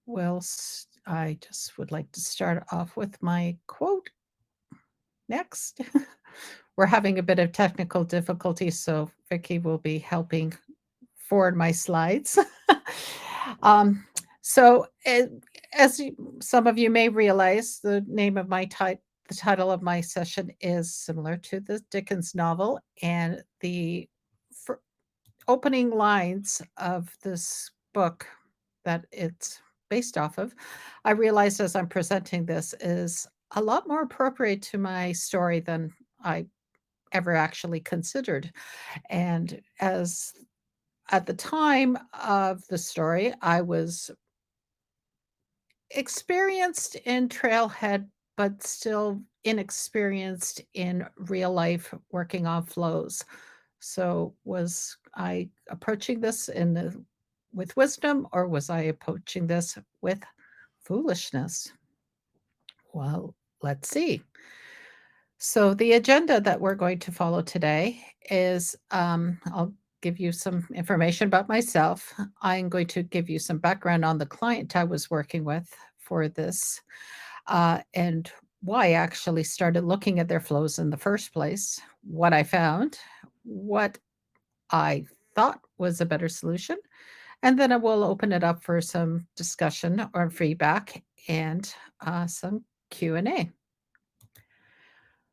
Well, I just would like to start off with my quote next. We're having a bit of technical difficulty, so Vicky will be helping forward my slides. um, so, as some of you may realize, the name of the title of my session is similar to the Dickens novel, and the fir- opening lines of this book that it's based off of, I realized as I'm presenting this is a lot more appropriate to my story than I ever actually considered. And as at the time of the story, I was experienced in trailhead, but still inexperienced in real life working on flows. So was I approaching this with wisdom, or was I approaching this with foolishness? Well, let's see. So the agenda that we're going to follow today is I'll give you some information about myself. I'm going to give you some background on the client I was working with for this, and why I actually started looking at their flows in the first place, what I found, what I thought was a better solution, and then I will open it up for some discussion or feedback and some Q&A.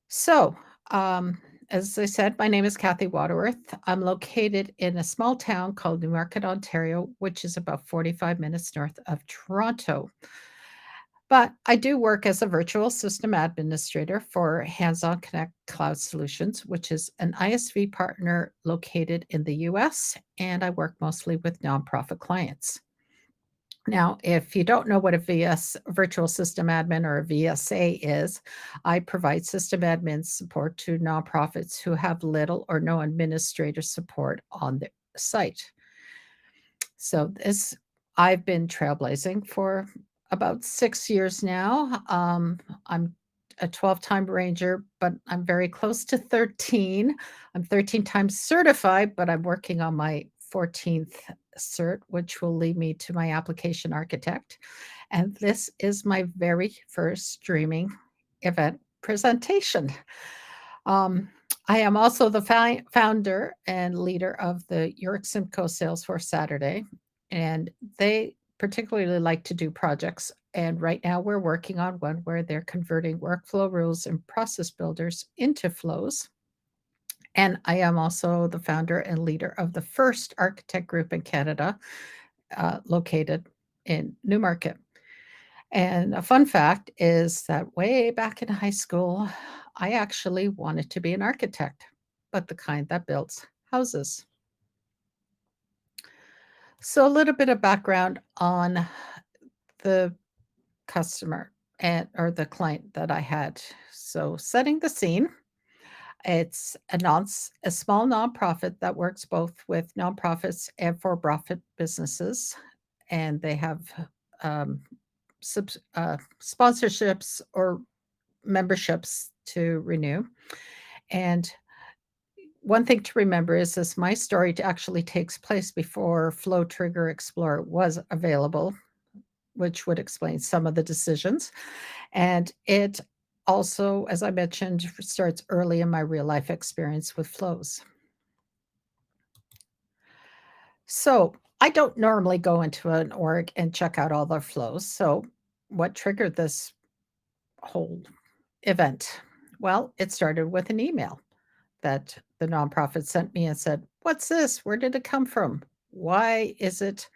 So, um, as I said, my name is Kathy Waterworth. I'm located in a small town called Newmarket, Ontario, which is about 45 minutes north of Toronto. But I do work as a virtual system administrator for Hands On Connect Cloud Solutions, which is an ISV partner located in the US, and I work mostly with nonprofit clients. Now, if you don't know what a virtual system admin or a VSA is, I provide system admin support to nonprofits who have little or no administrator support on the site. So this I've been trailblazing for about 6 years now. I'm a 12-time ranger, but I'm very close to 13. I'm 13 times certified, but I'm working on my 14th cert, which will lead me to my application architect. And this is my very first streaming event presentation. Um, I am also the founder and leader of the York Simcoe Salesforce Saturday, and they particularly like to do projects. And right now we're working on one where they're converting workflow rules and process builders into flows. And I am also the founder and leader of the first architect group in Canada, located in Newmarket. And a fun fact is that way back in high school, I actually wanted to be an architect, but the kind that builds houses. So, a little bit of background on the customer and or the client that I had. So, setting the scene, it's a small nonprofit that works both with nonprofits and for-profit businesses, and they have um, sponsorships or memberships to renew. And one thing to remember is this my story actually takes place before Flow Trigger Explorer was available, which would explain some of the decisions. And it also, as I mentioned, starts early in my real life experience with flows. So I don't normally go into an org and check out all their flows. So what triggered this whole event? Well, it started with an email that the nonprofit sent me and said, "What's this? Where did it come from? Why is it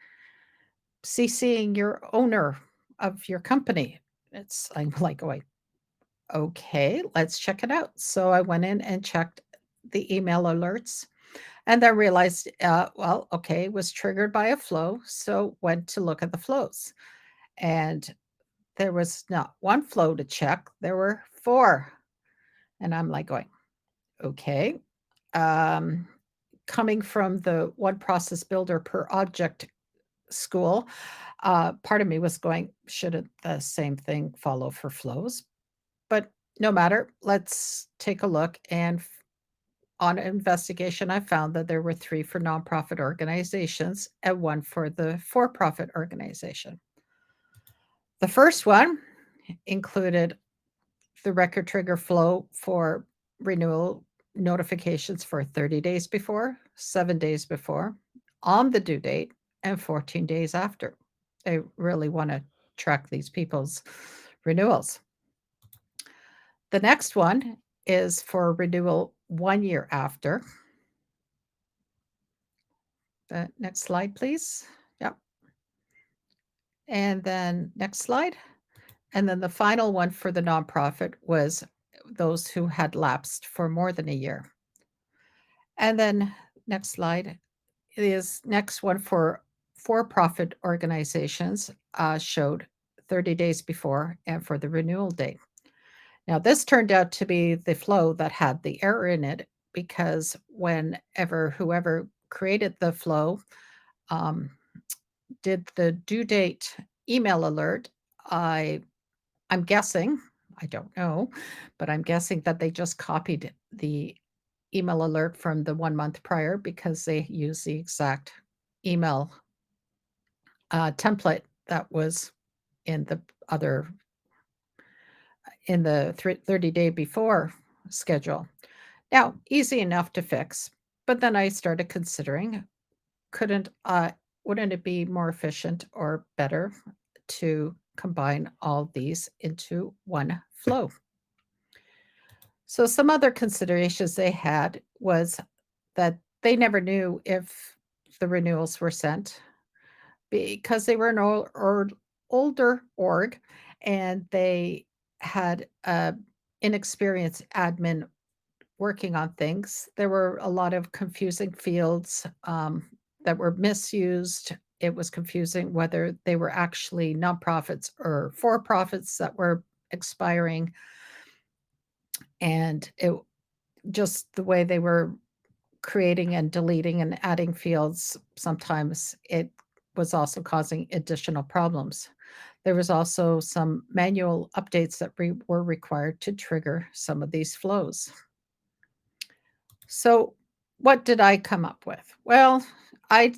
CCing your owner of your company?" I'm like going, "Okay, let's check it out." So I went in and checked the email alerts and then realized, well, okay, it was triggered by a flow. So went to look at the flows. And there was not one flow to check, there were four. And I'm like going, okay. Um, Coming from the one process builder per object school, part of me was going, shouldn't the same thing follow for flows? But no matter, let's take a look. And on investigation, I found that there were three for nonprofit organizations and one for the for profit organization. The first one included the record trigger flow for renewal notifications for 30 days before, 7 days before, on the due date, and 14 days after. They really want to track these people's renewals. The next one is for renewal 1 year after. The next slide, please. Yep. And then next slide. And then the final one for the nonprofit was those who had lapsed for more than a year. And then next slide is next one for-profit organizations showed 30 days before and for the renewal date. Now, this turned out to be the flow that had the error in it because whoever created the flow um, did the due date email alert. I'm guessing, I don't know, but I'm guessing that they just copied the email alert from the 1 month prior because they use the exact email template that was in the other in the 30-day before schedule. Now, easy enough to fix, but then I started considering, wouldn't it be more efficient or better to combine all these into one flow? So some other considerations they had was that they never knew if the renewals were sent because they were an older org and they had inexperienced admin working on things. There were a lot of confusing fields that were misused. It was confusing whether they were actually nonprofits or for-profits that were expiring. And it just the way they were creating and deleting and adding fields, sometimes it was also causing additional problems. There was also some manual updates that were required to trigger some of these flows. So, what did I come up with? Well, I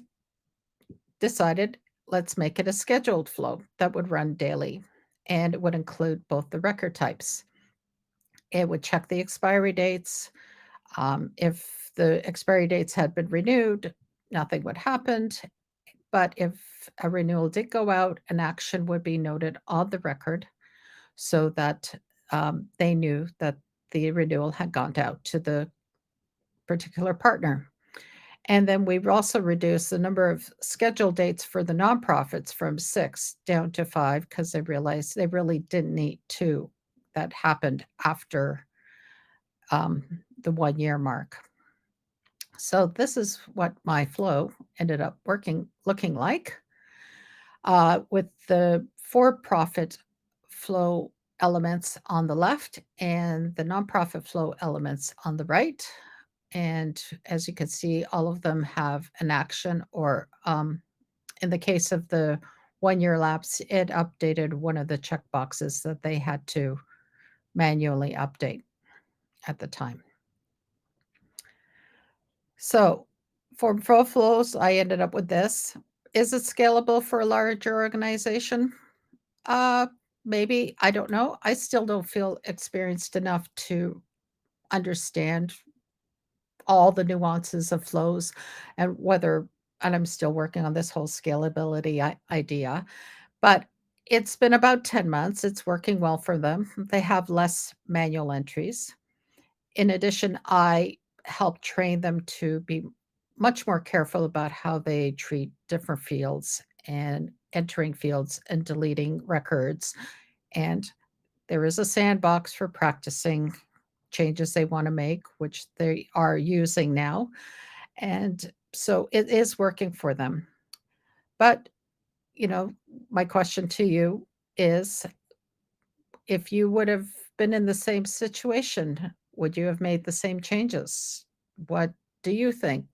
decided let's make it a scheduled flow that would run daily, and it would include both the record types. It would check the expiry dates. If the expiry dates had been renewed, nothing would happen. But if a renewal did go out, an action would be noted on the record so that they knew that the renewal had gone out to the particular partner. And then we've also reduced the number of scheduled dates for the nonprofits from 6 down to 5 because they realized they really didn't need 2 that happened after um, the 1 year mark. So this is what my flow ended up looking like with the for-profit flow elements on the left and the nonprofit flow elements on the right. And as you can see, all of them have an action or in the case of the 1 year lapse, it updated one of the checkboxes that they had to manually update at the time. So for flow flows, I ended up with this. Is it scalable for a larger organization? Uh, Maybe. I don't know. I still don't feel experienced enough to understand all the nuances of flows and and I'm still working on this whole scalability idea, but it's been about 10 months. It's working well for them. They have less manual entries. In addition, I help train them to be much more careful about how they treat different fields and entering fields and deleting records. And there is a sandbox for practicing changes they want to make, which they are using now. And so it is working for them. But, you know, my question to you is if you would have been in the same situation, would you have made the same changes? What do you think?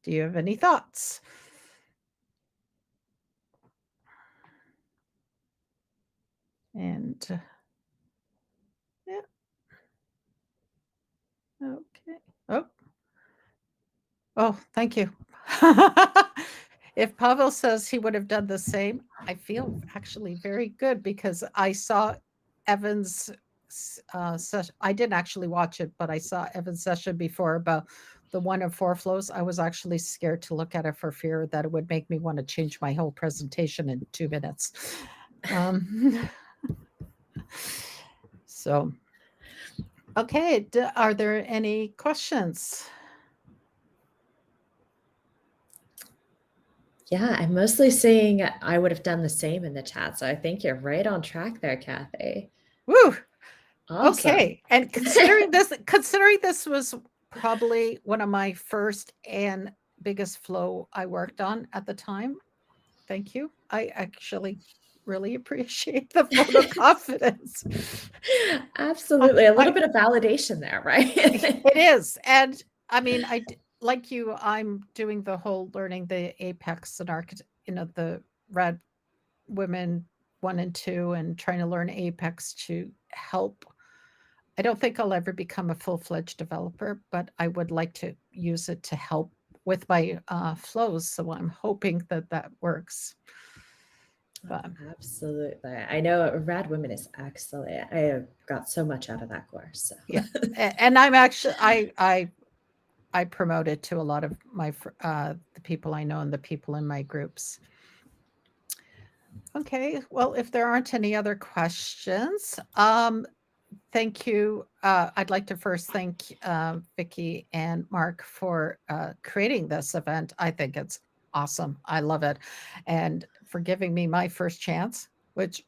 Do you have any thoughts? And yeah, okay. Oh, oh, thank you. If Pavel says he would have done the same, I feel actually very good because I saw Evan's session. I didn't actually watch it, but I saw Evan's session before about the one of four flows. I was actually scared to look at it for fear that it would make me want to change my whole presentation in 2 minutes. Um, so, okay, are there any questions? Yeah, I'm mostly seeing I would have done the same in the chat. So I think you're right on track there, Kathy. Woo! Awesome. Okay, and considering this was probably one of my first and biggest flow I worked on at the time, thank you. I actually really appreciate the vote of confidence. Absolutely. A little I bit of validation there, right? it is, and I mean, like you, I'm doing the whole learning the Apex and the Red Women 1 and 2 and trying to learn Apex to help. I don't think I'll ever become a full-fledged developer, but I would like to use it to help with my flows. So I'm hoping that that works. But Absolutely. I know Rad Women is excellent. I have got so much out of that course. So. yeah, and I'm actually I promote it to a lot of the people I know and the people in my groups. Okay, well, if there aren't any other questions, thank you. I'd like to first thank Vicky and Mark for creating this event. I think it's awesome. I love it. And for giving me my first chance, which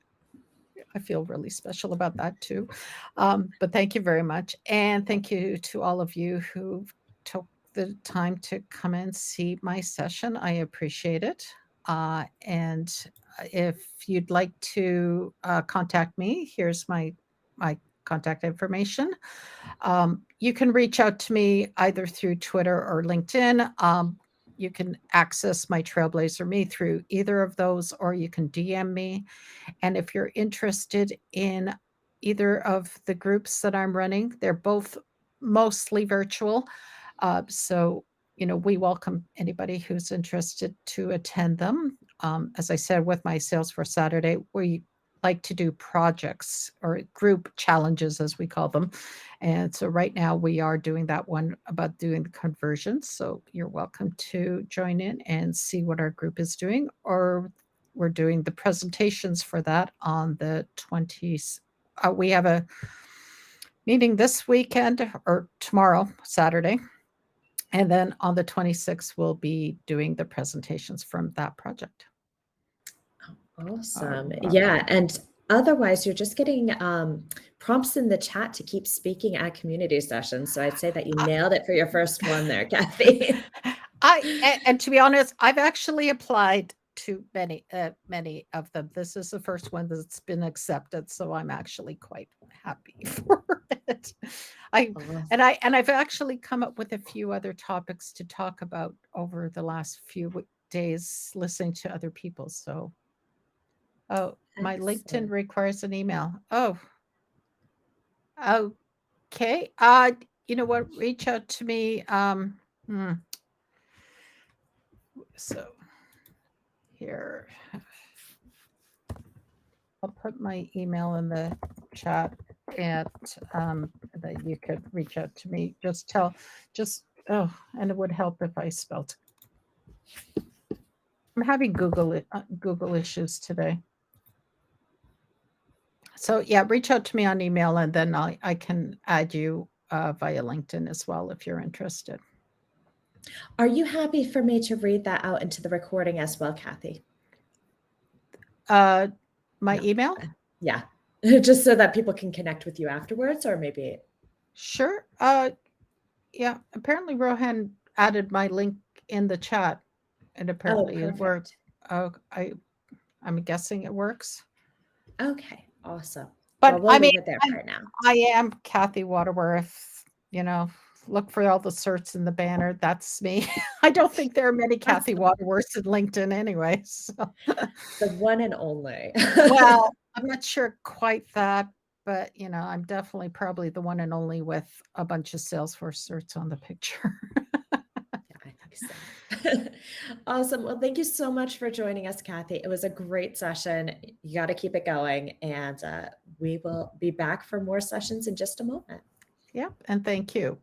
I feel really special about that too. But thank you very much. And thank you to all of you who took the time to come and see my session. I appreciate it. And if you'd like to contact me, here's my contact information. You can reach out to me either through Twitter or LinkedIn. You can access my Trailblazer Me through either of those, or you can DM me. And if you're interested in either of the groups that I'm running, they're both mostly virtual. So, we welcome anybody who's interested to attend them. As I said, with my Salesforce Saturday, we like to do projects or group challenges, as we call them. And so right now we are doing that one about doing the conversions. So you're welcome to join in and see what our group is doing, or we're doing the presentations for that on the 20th. We have a meeting this weekend or tomorrow, Saturday. And then on the 26th, we'll be doing the presentations from that project. Awesome. Yeah. And otherwise, you're just getting prompts in the chat to keep speaking at community sessions. So I'd say that you nailed it for your first one there, Kathy. And to be honest, I've actually applied to many of them. This is the first one that's been accepted, so I'm actually quite happy for it. I've actually come up with a few other topics to talk about over the last few days listening to other people. So, my LinkedIn requires an email. Oh, okay. You know what? Reach out to me. So here, I'll put my email in the chat and that you could reach out to me. And it would help if I spelled. I'm having Google issues today. So yeah, reach out to me on email and then I can add you via LinkedIn as well if you're interested. Are you happy for me to read that out into the recording as well, Kathy? My email? Yeah. Just so that people can connect with you afterwards, or maybe. Sure. Yeah. Apparently Rohan added my link in the chat, and apparently it worked. Oh, I'm guessing it works. Okay. Awesome. But well, we'll leave it there for now. I am Kathy Waterworth. Look for all the certs in the banner. That's me. I don't think there are many Kathy Waterworths in LinkedIn anyway. So. The one and only. Well, I'm not sure quite that, but I'm definitely probably the one and only with a bunch of Salesforce certs on the picture. Yeah, I think so. Awesome. Well, thank you so much for joining us, Kathy. It was a great session. You got to keep it going, and we will be back for more sessions in just a moment. Yep, and thank you.